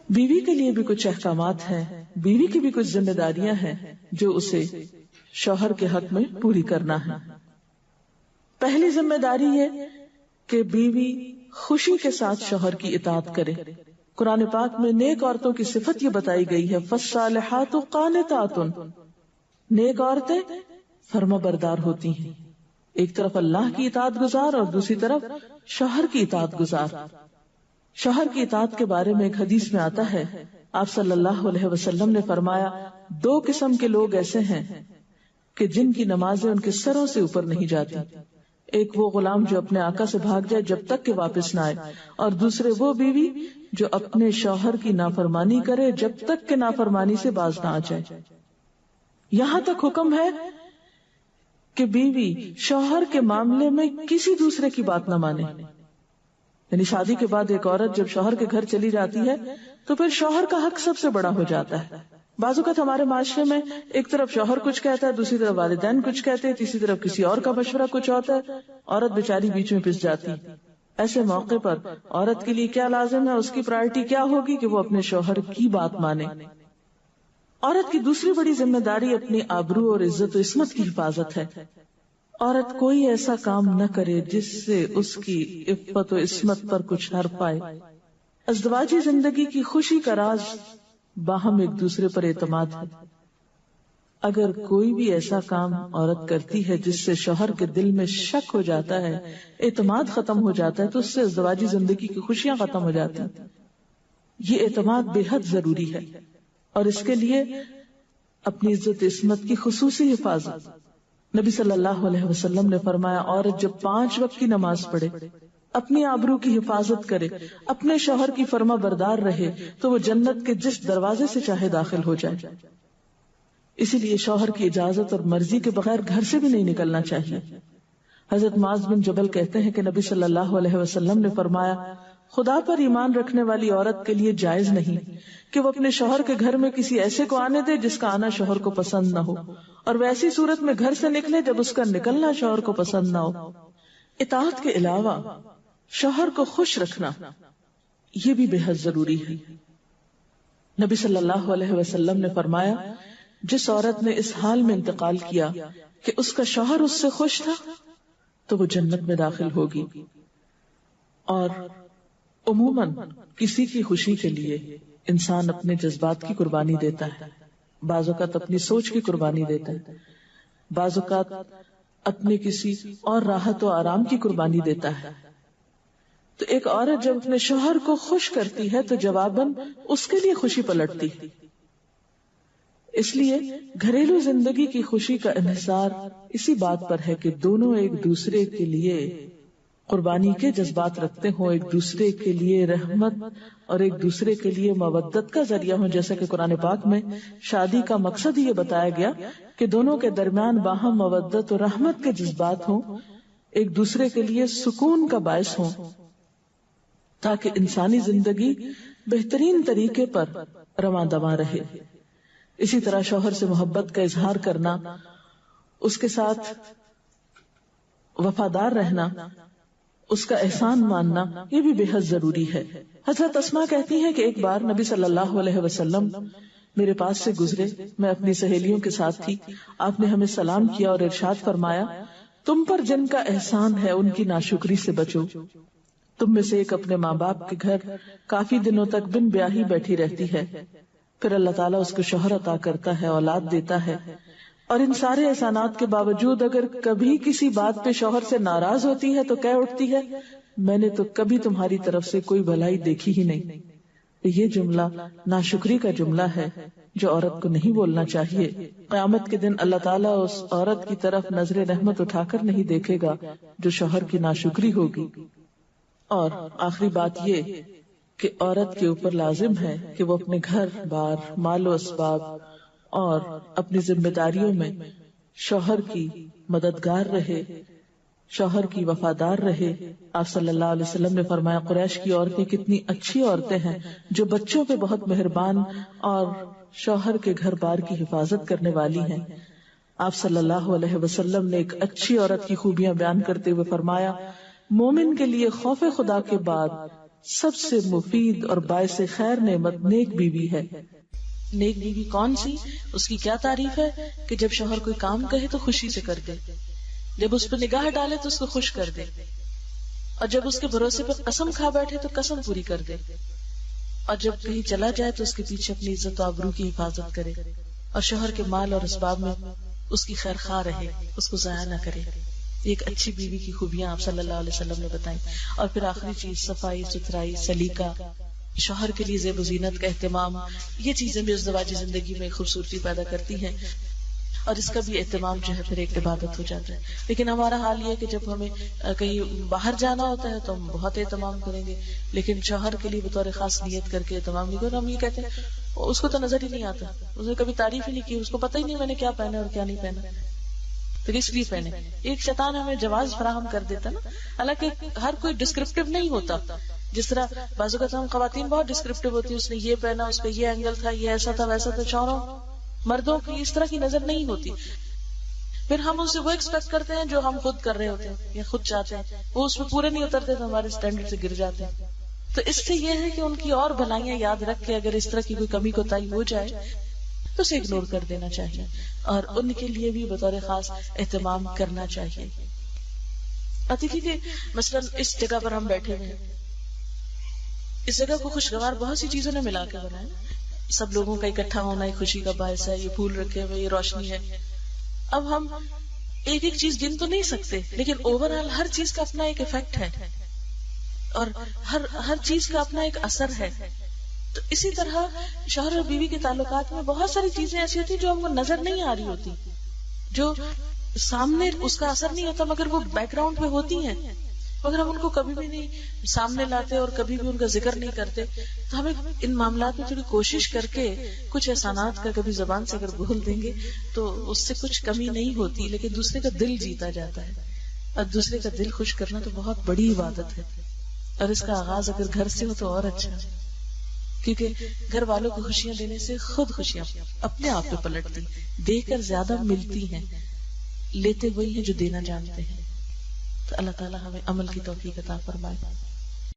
بیوی کے لیے بھی کچھ احکامات ہیں، بیوی کی بھی کچھ ذمہ داریاں ہیں جو اسے شوہر کے حق میں پوری کرنا ہے۔ پہلی ذمہ داری یہ کہ بیوی خوشی کے ساتھ شوہر کی اطاعت کرے۔ قرآن پاک میں نیک عورتوں کی صفت یہ بتائی گئی ہے، فالصالحات قانتات، نیک عورتیں فرما بردار ہوتی ہیں، ایک طرف اللہ کی اطاعت گزار اور دوسری طرف شوہر کی اطاعت گزار۔ شوہر کی اطاعت کے بارے میں ایک حدیث میں آتا ہے، آپ صلی اللہ علیہ وسلم نے فرمایا، دو قسم کے لوگ ایسے ہیں کہ جن کی نمازیں ان کے سروں سے اوپر نہیں جاتی، ایک وہ غلام جو اپنے آقا سے بھاگ جائے جب تک کہ واپس نہ آئے، اور دوسرے وہ بیوی جو اپنے شوہر کی نافرمانی کرے جب تک کہ نافرمانی سے باز نہ آ جائے۔ یہاں تک حکم ہے کہ بیوی شوہر کے معاملے میں کسی دوسرے کی بات نہ مانے، یعنی شادی کے بعد ایک عورت جب شوہر کے گھر چلی جاتی ہے تو پھر شوہر کا حق سب سے بڑا ہو جاتا ہے۔ بعض اوقات ہمارے معاشرے میں ایک طرف شوہر کچھ کہتا ہے، دوسری طرف والدین کچھ کہتے ہیں، تیسری طرف کسی اور کا مشورہ کچھ ہوتا ہے، عورت بیچاری بیچ میں پس جاتی۔ ایسے موقع پر عورت کے لیے کیا لازم ہے، اس کی پرائرٹی کیا ہوگی کہ وہ اپنے شوہر کی بات مانے۔ عورت کی دوسری بڑی ذمہ داری اپنی آبرو اور عزت و عصمت کی حفاظت ہے۔ عورت کوئی ایسا کام نہ کرے جس سے اس کی عفت و عصمت پر کچھ حرف آئے۔ ازدواجی زندگی کی خوشی کا راز باہم ایک دوسرے پر اعتماد ہے۔ اگر کوئی بھی ایسا کام عورت کرتی ہے جس سے شوہر کے دل میں شک ہو جاتا ہے، اعتماد ختم ہو جاتا ہے، تو اس سے ازدواجی زندگی کی خوشیاں ختم ہو جاتی ہیں۔ یہ اعتماد بے حد ضروری ہے، اور اس کے لیے اپنی عزت عصمت کی خصوصی حفاظت۔ نبی صلی اللہ علیہ وسلم نے فرمایا، عورت جب 5 وقت کی نماز پڑھے، اپنی آبرو کی حفاظت کرے، اپنے شوہر کی فرما بردار رہے، تو وہ جنت کے جس دروازے سے چاہے داخل ہو جائے۔ اسی لیے شوہر کی اجازت اور مرضی کے بغیر گھر سے بھی نہیں نکلنا چاہیے۔ حضرت معاذ بن جبل کہتے ہیں کہ نبی صلی اللہ علیہ وسلم نے فرمایا، خدا پر ایمان رکھنے والی عورت کے لیے جائز نہیں کہ وہ اپنے شوہر کے گھر میں کسی ایسے کو آنے دے جس کا آنا شوہر کو پسند نہ ہو، اور وہ ایسی صورت میں گھر سے نکلے جب اس کا نکلنا شوہر کو پسند نہ ہو۔ اطاعت کے علاوہ شوہر کو خوش رکھنا یہ بھی بے حد ضروری ہے۔ نبی صلی اللہ علیہ وسلم نے فرمایا، جس عورت نے اس حال میں انتقال کیا کہ اس کا شوہر اس سے خوش تھا تو وہ جنت میں داخل ہوگی۔ اور عموماً کسی کی خوشی کے لیے انسان اپنے جذبات کی قربانی دیتا ہے، بعض اوقات اپنی سوچ کی قربانی دیتا ہے، بعض اوقات اپنے کسی اور راحت و آرام کی قربانی دیتا ہے۔ تو ایک عورت جب اپنے شوہر کو خوش کرتی ہے تو جواباً اس کے لیے خوشی پلٹتی ہے۔ اس لیے گھریلو زندگی کی خوشی کا انحصار اسی بات پر ہے کہ دونوں ایک دوسرے کے لیے قربانی کے جذبات رکھتے ہوں، ایک دوسرے کے لیے رحمت اور ایک دوسرے کے لیے مودت کا ذریعہ ہوں، جیسا کہ قرآن پاک میں شادی کا مقصد یہ بتایا گیا کہ دونوں کے درمیان باہم مودت اور رحمت کے جذبات ہوں، ایک دوسرے کے لیے سکون کا باعث ہوں، تاکہ انسانی زندگی بہترین طریقے پر رواں دواں رہے۔ اسی طرح شوہر سے محبت کا اظہار کرنا، اس کے ساتھ وفادار رہنا، اس کا احسان ماننا، یہ بھی بے حد ضروری ہے۔ حضرت اسماء کہتی ہیں کہ ایک بار نبی صلی اللہ علیہ وسلم میرے پاس سے گزرے، میں اپنی سہیلیوں کے ساتھ تھی، آپ نے ہمیں سلام کیا اور ارشاد فرمایا، تم پر جن کا احسان ہے ان کی ناشکری سے بچو۔ تم میں سے ایک اپنے ماں باپ کے گھر کافی دنوں تک بن بیاہی بیٹھی رہتی ہے، پھر اللہ تعالیٰ اس کو شوہر عطا کرتا ہے، اولاد دیتا ہے، اور ان سارے احسانات کے باوجود اگر کبھی کسی بات پہ شوہر سے ناراض ہوتی ہے تو کہہ اٹھتی ہے، میں نے تو کبھی تمہاری طرف سے کوئی بھلائی دیکھی ہی نہیں۔ یہ جملہ ناشکری کا جملہ ہے جو عورت کو نہیں بولنا چاہیے۔ قیامت کے دن اللہ تعالیٰ اس عورت کی طرف نظر رحمت اٹھا کر نہیں دیکھے گا جو شوہر کی ناشکری ہوگی۔ اور آخری بات یہ کہ عورت کے اوپر لازم ہے کہ وہ اپنے گھر بار، مال و اسباب اور اپنی ذمہ داریوں میں شوہر کی مددگار رہے، شوہر کی وفادار رہے۔ آپ صلی اللہ علیہ وسلم نے فرمایا، قریش کی عورتیں کتنی اچھی عورتیں ہیں جو بچوں پہ بہت مہربان اور شوہر کے گھر بار کی حفاظت کرنے والی ہیں۔ آپ صلی اللہ علیہ وسلم نے ایک اچھی عورت کی خوبیاں بیان کرتے ہوئے فرمایا، مومن کے لیے خوف خدا کے بعد سب سے مفید اور باعث خیر نعمت نیک بیوی ہے۔ نیک بیوی کون سی؟ اس کی کیا تعریف ہے کہ جب شوہر کوئی کام کہے تو خوشی سے کر دے، جب اس پہ نگاہ ڈالے تو اس کو خوش کر دے، اور جب اس کے بھروسے پہ قسم کھا بیٹھے تو قسم پوری کر دے، اور جب کہیں چلا جائے تو اس کے پیچھے اپنی عزت و آبرو کی حفاظت کرے، اور شوہر کے مال اور اسباب میں اس کی خیر خواہ رہے، اس کو ضائع نہ کرے۔ ایک اچھی بیوی کی خوبیاں آپ صلی اللہ علیہ وسلم نے بتائیں۔ اور پھر آخری چیز صفائی ستھرائی، سلیقہ، شوہر کے لیے زیب و زینت کا اہتمام، یہ چیزیں بھی ازدواجی زندگی میں خوبصورتی پیدا کرتی ہیں، اور اس کا بھی اہتمام جو ہے پھر ایک عبادت ہو جاتا ہے۔ لیکن ہمارا حال یہ ہے کہ جب ہمیں کہیں باہر جانا ہوتا ہے تو ہم بہت اہتمام کریں گے، لیکن شوہر کے لیے بطور خاص نیت کر کے اہتمام نہیں کریں۔ ہم یہ کہتے ہیں اس کو تو نظر ہی نہیں آتا، اس نے کبھی تعریف ہی نہیں کی، اس کو پتہ ہی نہیں میں نے کیا پہنا اور کیا نہیں پہنا، تو کس لیے پہنے؟ ایک شیطان ہمیں جواز فراہم کر دیتا نا۔ حالانکہ ہر کوئی ڈسکرپٹیو نہیں ہوتا، جس طرح بعض اوقات ہم خواتین بہت ڈسکرپٹیو ہوتی ہیں، اس نے یہ پہنا، اس کا یہ اینگل تھا، یہ ایسا تھا ویسا تھا۔ شوہروں مردوں کی اس طرح کی نظر نہیں ہوتی، پھر ہم ان سے وہ ایکسپیکٹ کرتے ہیں جو ہم خود کر رہے ہوتے ہیں یا خود چاہتے ہیں، وہ اس میں پورے نہیں اترتے تو ہمارے اسٹینڈرڈ سے گر جاتے ہیں۔ تو اس سے یہ ہے کہ ان کی اور بھلائیاں یاد رکھ کے اگر اس طرح کی کوئی کمی کوتاہی ہو جائے تو اسے اگنور کر دینا چاہیے، اور ان کے لیے بھی بطور خاص اہتمام کرنا چاہیے۔ اور دیکھیے کہ مثلا اس جگہ پر ہم بیٹھے ہوئے ہیں، اس جگہ کو خوشگوار بہت سی چیزوں نے ملا کے بنایا، سب لوگوں کا اکٹھا ہونا ایک خوشی کا باعث ہے، یہ پھول رکھے ہوئے، یہ روشنی ہے۔ اب ہم ایک ایک چیز گن تو نہیں سکتے، لیکن اوور آل ہر چیز کا اپنا ایک ایفیکٹ ہے، اور ہر چیز کا اپنا ایک اثر ہے۔ تو اسی طرح شوہر اور بیوی کے تعلقات میں بہت ساری چیزیں ایسی ہوتی جو ہم کو نظر نہیں آ رہی ہوتی، جو سامنے اس کا اثر نہیں ہوتا مگر وہ بیک گراؤنڈ پہ ہوتی ہیں، مگر ہم ان کو کبھی بھی نہیں سامنے لاتے اور کبھی بھی ان کا ذکر نہیں کرتے۔ تو ہمیں ان معاملات میں تھوڑی کوشش کر کے کچھ احسانات کا کبھی زبان سے اگر بول دیں گے تو اس سے کچھ کمی نہیں ہوتی، لیکن دوسرے کا دل جیتا جاتا ہے، اور دوسرے کا دل خوش کرنا تو بہت بڑی عبادت ہے، اور اس کا آغاز اگر گھر سے ہو تو اور اچھا ہے، کیونکہ گھر والوں کو خوشیاں دینے سے خود خوشیاں اپنے آپ پہ پلٹتی، دے کر زیادہ ملتی ہیں، لیتے وہی ہیں جو دینا جانتے ہیں۔ تو اللہ تعالیٰ ہمیں عمل کی توفیق عطا فرمائے۔